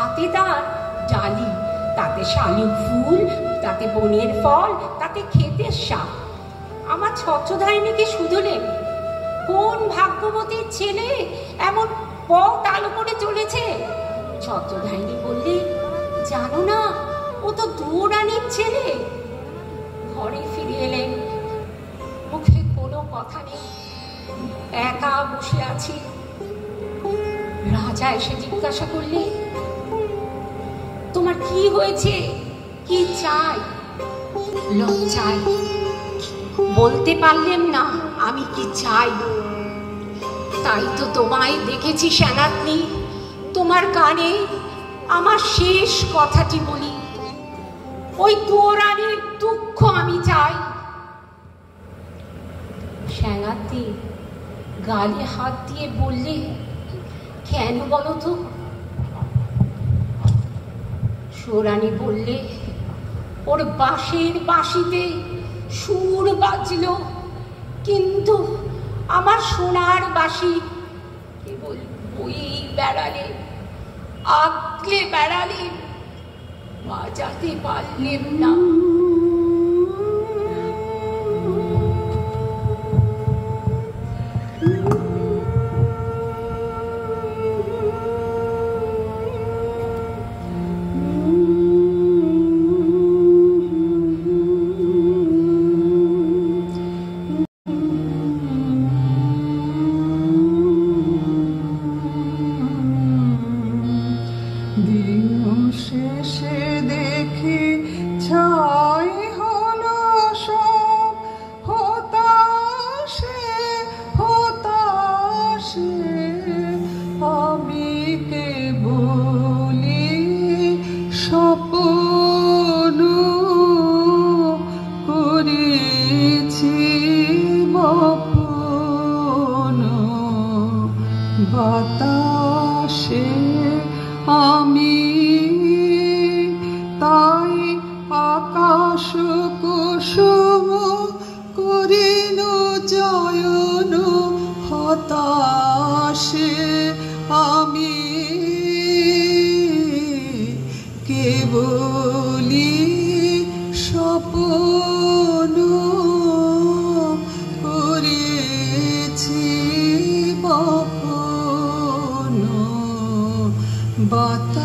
হাতে তার ডালি, তাতে শালুক ফুল, তাতে বনের ফল, তাতে ক্ষেতের শাক। আমার ছত্রধারিণীকে শুধলেন, কোন ভাগ্যবতীর ছেলে এমন পথ আলো করে চলেছে? ছত্রধারিণী বললে, জানো না, ও তো দুরানির ছেলে। ঘরে ফিরে এলেন, মুখে কোনো কথা নেই, একা বসে আছি। রাজা এসে জিজ্ঞাসা করলে, তোমার কি হয়েছে, কি চাই? লজ্জায় বলতে পারলেন না আমি কি চাই। তাই তো তোমায় দেখেছি সেনাতনী, তোমার কানে আমার শেষ কথাটি বলি, ওই দুরানির দুঃখ আমি চাই। সেনাতনী গালে হাত দিয়ে বললে, কেন বলো তো? সুরানী বললে, ওর বাঁশের বাঁশিতে সুর বাজল, কিন্তু আমার সোনার বাঁশি কেবল বই বেড়ালে, আগলে বেড়ালে, বাজাতে পারলেন না। বাতাসে আমি তাই আকাশ কুসুম করিল জয়ন, হতাশে আমি কেবলি স্বপ্ন করেছি বপন। বাতাসে